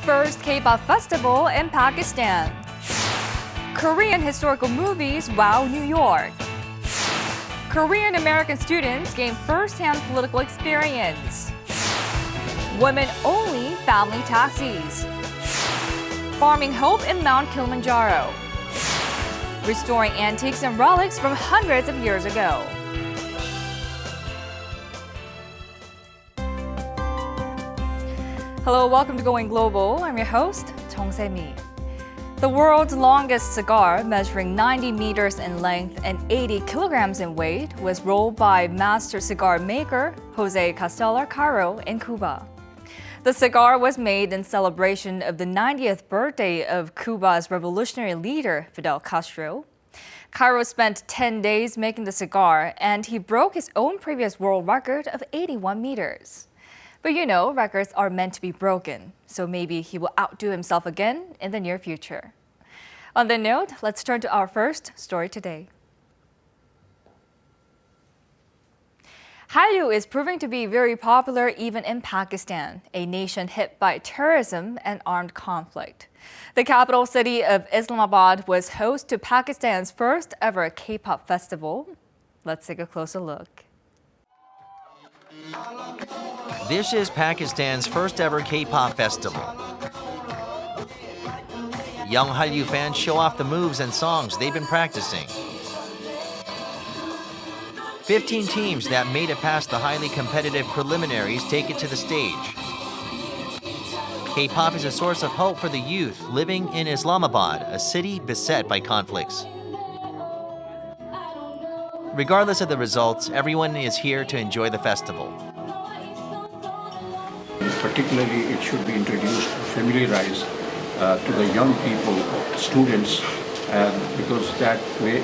First K-pop festival in Pakistan. Korean historical movies wow New York. Korean American students gain first-hand political experience. Women-only family taxis. Farming hope in Mount Kilimanjaro. Restoring antiques and relics from hundreds of years ago. Hello, welcome to Going Global. I'm your host, Jung Se-mi. The world's longest cigar, measuring 90 meters in length and 80 kilograms in weight, was rolled by master cigar maker Jose Castelar Caro in Cuba. The cigar was made in celebration of the 90th birthday of Cuba's revolutionary leader, Fidel Castro. Caro spent 10 days making the cigar, and he broke his own previous world record of 81 meters. But you know, records are meant to be broken, so maybe he will outdo himself again in the near future. On that note, let's turn to our first story today. Hallyu is proving to be very popular even in Pakistan, a nation hit by terrorism and armed conflict. The capital city of Islamabad was host to Pakistan's first ever K-pop festival. Let's take a closer look. This is Pakistan's first ever K-pop festival. Young Hallyu fans show off the moves and songs they've been practicing. 15 teams that made it past the highly competitive preliminaries take it to the stage. K-pop is a source of hope for the youth living in Islamabad, a city beset by conflicts. Regardless of the results, everyone is here to enjoy the festival. Particularly, it should be introduced, familiarized to the young people, students, because that way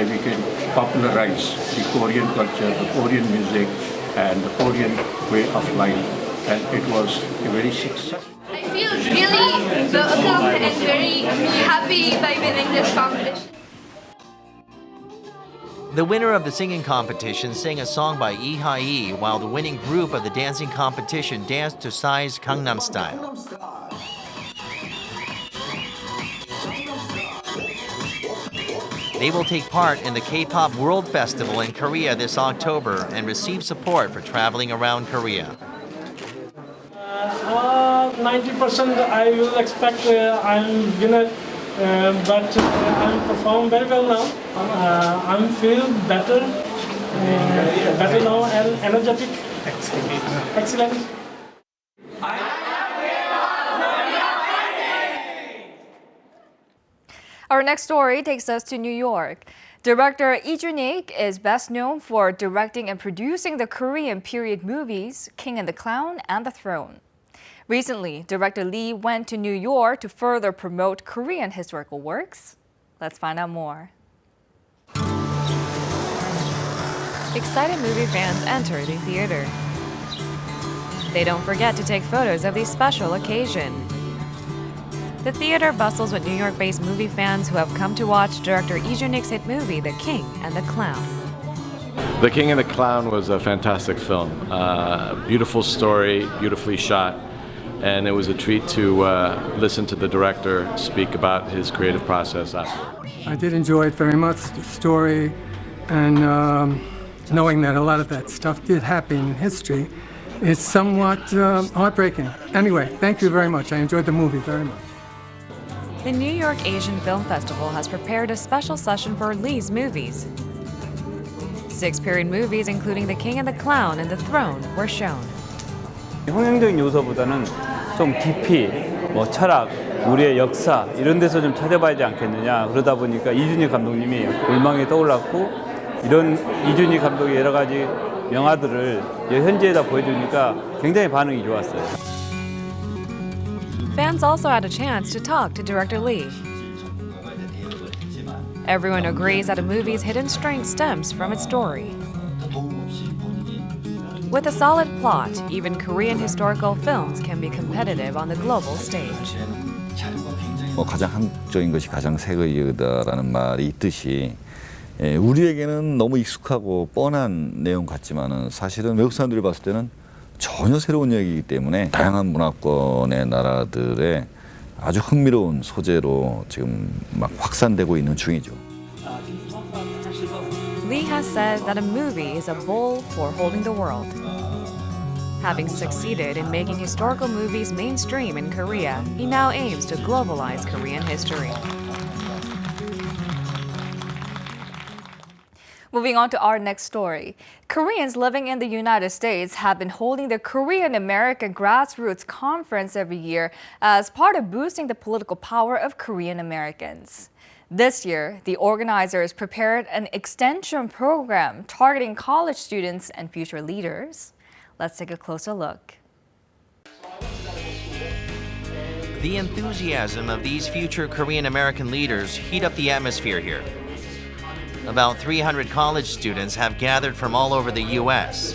we can popularize the Korean culture, the Korean music, and the Korean way of life. And it was a very successful. I feel really welcome and very happy by winning this competition. The winner of the singing competition sang a song by Lee Joon-ik, while the winning group of the dancing competition danced to Psy's Gangnam Style. They will take part in the K-pop World Festival in Korea this October and receive support for traveling around Korea. 90% I will expect I'm winner. But I'm performing very well now. I'm feel better now and energetic. Excellent. Our next story takes us to New York. Director Lee Joon-ik is best known for directing and producing the Korean period movies King and the Clown and The Throne. Recently, director Lee went to New York to further promote Korean historical works. Let's find out more. Excited movie fans enter the theater. They don't forget to take photos of the special occasion. The theater bustles with New York-based movie fans who have come to watch director Lee Joon-ik's hit movie The King and the Clown. The King and the Clown was a fantastic film. Beautiful story, beautifully shot. And it was a treat to listen to the director speak about his creative process. I did enjoy it very much, the story, and knowing that a lot of that stuff did happen in history is somewhat heartbreaking. Anyway, thank you very much. I enjoyed the movie very much. The New York Asian Film Festival has prepared a special session for Lee's movies. 6 period movies, including The King and the Clown and The Throne, were shown. 흥행적인 요소보다는 좀 깊이, 철학, 우리의 역사 이런 데서 좀 찾아봐야 되지 않겠느냐. 그러다 보니까 이준익 감독님이 울망에 떠올랐고 이런 이준익 감독의 여러 가지 영화들을 현지에다 보여주니까 굉장히 반응이 좋았어요. Fans also had a chance to talk to director Lee. Everyone agrees that a movie's hidden strength stems from its story. With a solid plot, even Korean historical films can be competitive on the global stage. 가장 한국적인 것이 가장 세계이다라는 말이 있듯이 우리에게는 너무 익숙하고 뻔한 내용 같지만은 사실은 외국 사람들이 봤을 때는 전혀 새로운 이야기이기 때문에 다양한 문화권의 나라들의 아주 흥미로운 소재로 지금 막 확산되고 있는 중이죠. Lee has said that a movie is a bowl for holding the world. Having succeeded in making historical movies mainstream in Korea, he now aims to globalize Korean history. Moving on to our next story. Koreans living in the United States have been holding the Korean American Grassroots Conference every year as part of boosting the political power of Korean Americans. This year, the organizers prepared an extension program targeting college students and future leaders. Let's take a closer look. The enthusiasm of these future Korean American leaders heat up the atmosphere here. About 300 college students have gathered from all over the U.S.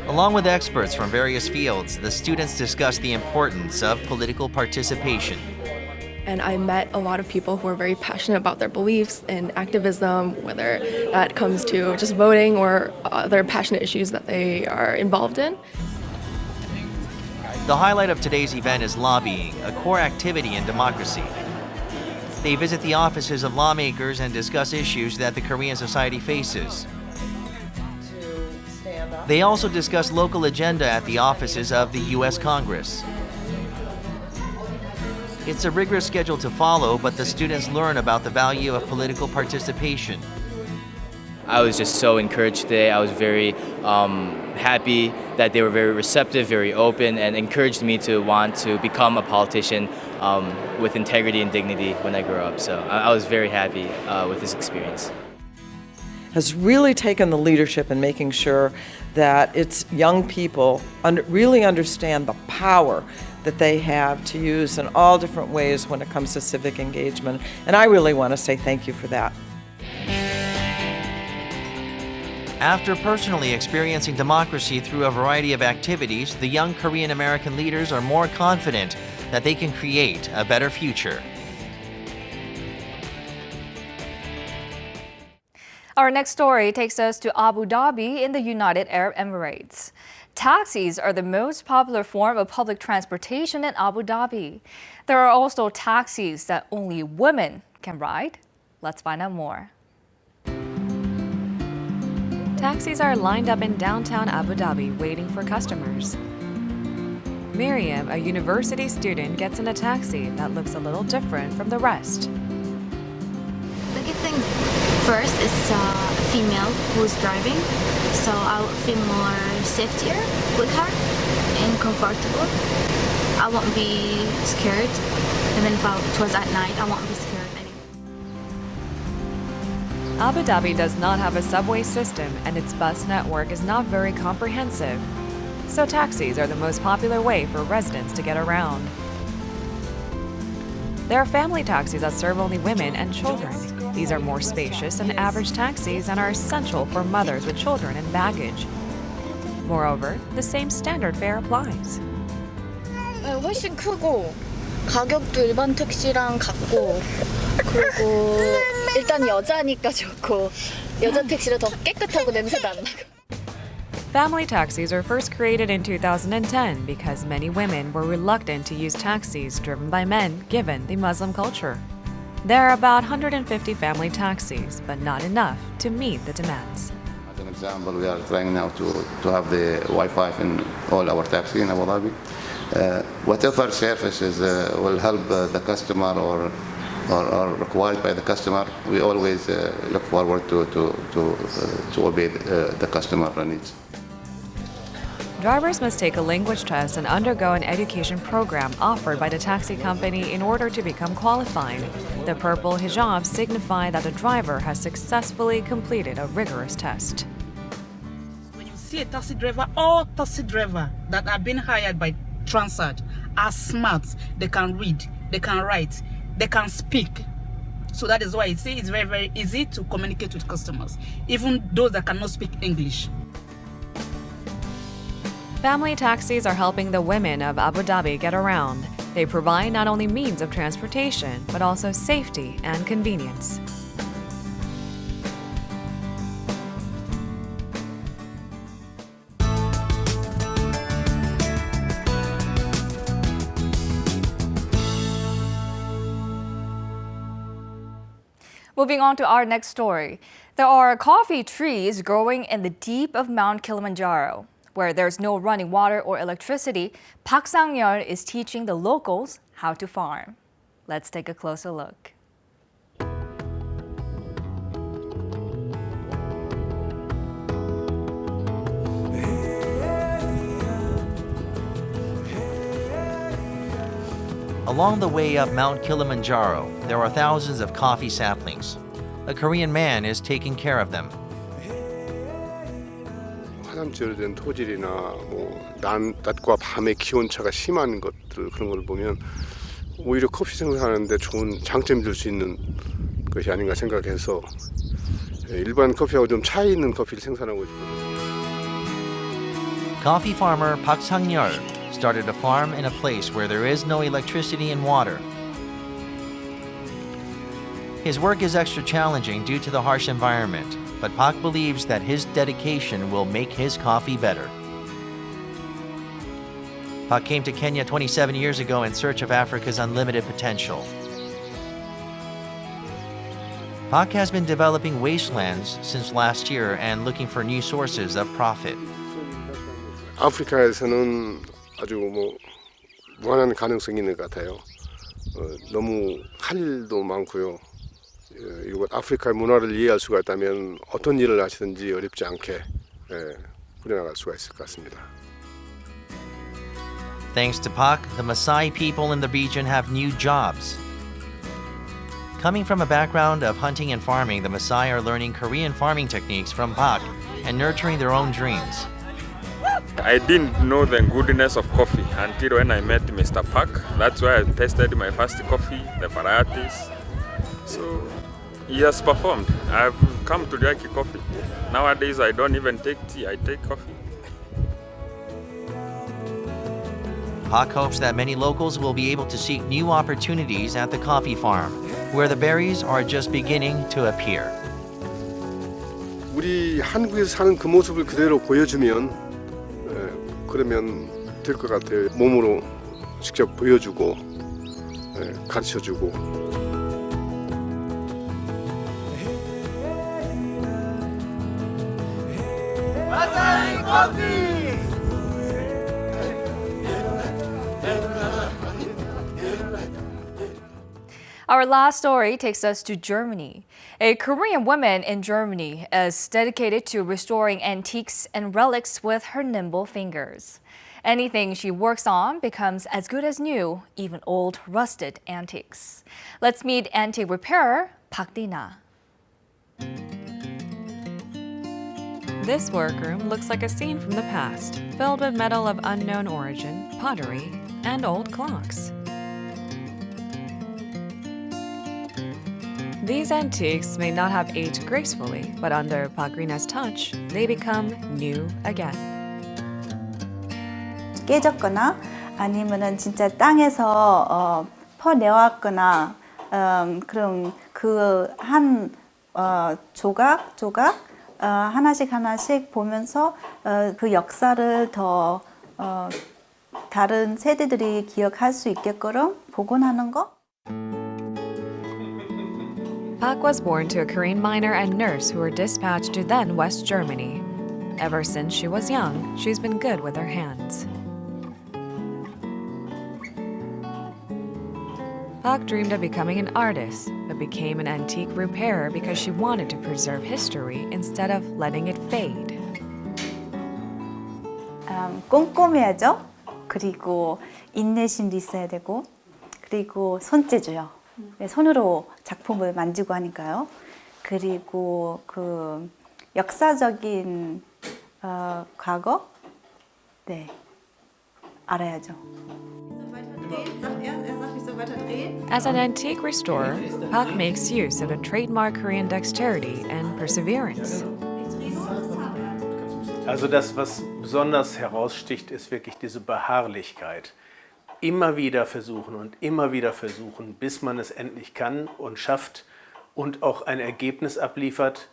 Along with experts from various fields, the students discuss the importance of political participation. And I met a lot of people who are very passionate about their beliefs in activism, whether that comes to just voting or other passionate issues that they are involved in. The highlight of today's event is lobbying, a core activity in democracy. They visit the offices of lawmakers and discuss issues that the Korean society faces. They also discuss local agenda at the offices of the U.S. Congress. It's a rigorous schedule to follow, but the students learn about the value of political participation. I was just so encouraged today. I was very happy that they were very receptive, very open, and encouraged me to want to become a politician with integrity and dignity when I grow up. So I was very happy with this experience. Has really taken the leadership in making sure that its young people really understand the power that they have to use in all different ways when it comes to civic engagement. And I really want to say thank you for that. After personally experiencing democracy through a variety of activities, the young Korean American leaders are more confident that they can create a better future. Our next story takes us to Abu Dhabi in the United Arab Emirates. Taxis are the most popular form of public transportation in Abu Dhabi. There are also taxis that only women can ride. Let's find out more. Taxis are lined up in downtown Abu Dhabi waiting for customers. Miriam, a university student, gets in a taxi that looks a little different from the rest. The good thing first is a female who's driving, so I'll feel more safetier with her and comfortable. I won't be scared, and then if it was at night, I won't be scared anymore. Abu Dhabi does not have a subway system, and its bus network is not very comprehensive. So taxis are the most popular way for residents to get around. There are family taxis that serve only women and children. These are more spacious than average taxis and are essential for mothers with children and baggage. Moreover, the same standard fare applies. 훨씬 크고 가격도 일반 택시랑 같고 그리고 일단 여자니까 좋고 여자 택시라 더 깨끗하고 냄새도 안 나고. Family taxis were first created in 2010 because many women were reluctant to use taxis driven by men given the Muslim culture. There are about 150 family taxis, but not enough to meet the demands. As an example, we are trying now to have the Wi-Fi in all our taxis in Abu Dhabi. Whatever services will help the customer or required by the customer, we always look forward to obey the customer needs. Drivers must take a language test and undergo an education program offered by the taxi company in order to become qualified. The purple hijabs signify that the driver has successfully completed a rigorous test. When you see a taxi driver, all taxi drivers that have been hired by Transat are smart. They can read, they can write, they can speak. So that is why I say it's very, very easy to communicate with customers, even those that cannot speak English. Family taxis are helping the women of Abu Dhabi get around. They provide not only means of transportation, but also safety and convenience. Moving on to our next story. There are coffee trees growing in the deep of Mount Kilimanjaro. Where there's no running water or electricity, Park Sang-yeol is teaching the locals how to farm. Let's take a closer look. Along the way up Mount Kilimanjaro, there are thousands of coffee saplings. A Korean man is taking care of them. 화산지어된 토질이나 낮과 밤의 기온차가 심한 것들 그런 걸 보면 오히려 커피 생산하는데 좋은 장점이 될 수 있는 것이 아닌가 생각해서 일반 커피하고 좀 차이 있는 커피를 생산하고 싶어요. Coffee farmer Park Sang-yeol started a farm in a place where there is no electricity and water. His work is extra challenging due to the harsh environment, but Park believes that his dedication will make his coffee better. Park came to Kenya 27 years ago in search of Africa's unlimited potential. Park has been developing wastelands since last year and looking for new sources of profit. 아프리카에서는 아주 무한한 가능성이 있는 것 같아요. 너무 할 일도 많고요. 이곳 아프리카의 문화를 이해할 수가 있다면 어떤 일을 하시든지 어렵지 않게 꾸려나갈 수가 있을 것 같습니다. Thanks to Park, the Maasai people in the region have new jobs. Coming from a background of hunting and farming, the Maasai are learning Korean farming techniques from Park and nurturing their own dreams. I didn't know the goodness of coffee until when I met Mr. Park. That's why I tasted my first coffee, the varieties. So he has performed. I've come to like coffee. Nowadays I don't even take tea, I take coffee. Park hopes that many locals will be able to seek new opportunities at the coffee farm, where the berries are just beginning to appear. 우리 한국에서 사는 그 모습을 그대로 보여주면 그러면 될 것 같아요. 몸으로 직접 보여주고 가르쳐주고. 마사이 커피! Our last story takes us to Germany. A Korean woman in Germany is dedicated to restoring antiques and relics with her nimble fingers. Anything she works on becomes as good as new, even old, rusted antiques. Let's meet antique repairer Park Dina. This workroom looks like a scene from the past, filled with metal of unknown origin, pottery, and old clocks. These antiques may not have aged gracefully, but under Park Dina's touch, they become new again. 깨졌거나 아니면은 진짜 땅에서 퍼내왔거나 그럼 그 한 조각 하나씩 보면서 그 역사를 더 다른 세대들이 기억할 수 있게끔 복원하는 거. Park was born to a Korean miner and nurse who were dispatched to then West Germany. Ever since she was young, she's been good with her hands. Park dreamed of becoming an artist, but became an antique repairer because she wanted to preserve history instead of letting it fade. 꼼꼼해야죠. 그리고 인내심도 있어야 되고, 그리고 손재주요. 손으로 작품을 만지고 하니까요. 그리고 그 역사적인 과거, 알아야죠. As an antique restorer, Park makes use of the trademark Korean dexterity and perseverance. Also das, was besonders heraussticht, ist wirklich diese Beharrlichkeit. Immer wieder versuchen, bis man es endlich kann und schafft und auch ein Ergebnis abliefert,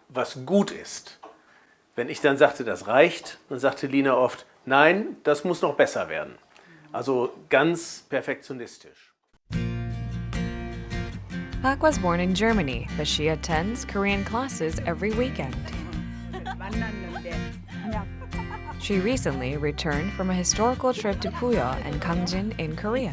was gut ist. Wenn ich dann sagte, das reicht, dann sagte Lina oft, nein, das muss noch besser werden. Also ganz perfektionistisch. Park was born in Germany, but she attends Korean classes every weekend. She recently returned from a historical trip to Puyo and Gangjin in Korea.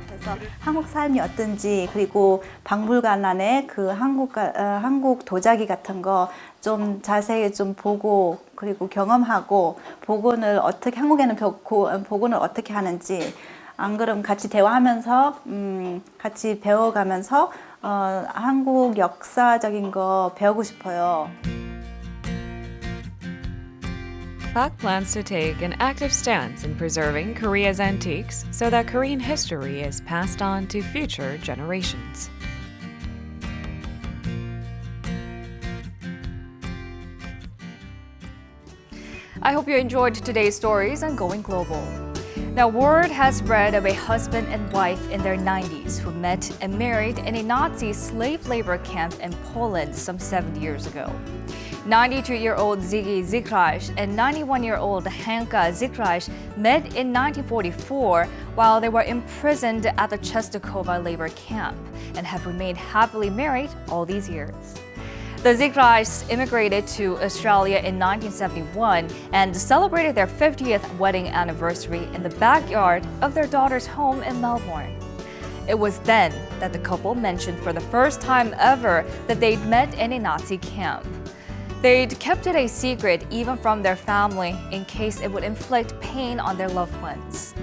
그래서 한국 삶이 어떤지 그리고 박물관 안에 그 한국 도자기 같은 거 좀 자세히 좀 보고 그리고 경험하고 한국에는 복원을 어떻게 하는지 안 그럼 같이 대화하면서 같이 배워가면서 한국 역사적인 거 배우고 싶어요. Park plans to take an active stance in preserving Korea's antiques so that Korean history is passed on to future generations. I hope you enjoyed today's stories on Going Global. Now, word has spread of a husband and wife in their 90s who met and married in a Nazi slave labor camp in Poland some 70 years ago. 92-year-old Ziggy Zikraj and 91-year-old Hanka Zikraj met in 1944 while they were imprisoned at the Czestochowa labor camp and have remained happily married all these years. The Zikrajs immigrated to Australia in 1971 and celebrated their 50th wedding anniversary in the backyard of their daughter's home in Melbourne. It was then that the couple mentioned for the first time ever that they'd met in a Nazi camp. They'd kept it a secret even from their family in case it would inflict pain on their loved ones.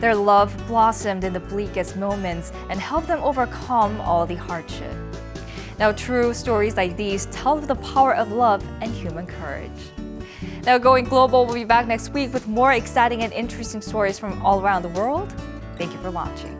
Their love blossomed in the bleakest moments and helped them overcome all the hardship. Now, true stories like these tell of the power of love and human courage. Now, Going Global will be back next week with more exciting and interesting stories from all around the world. Thank you for watching.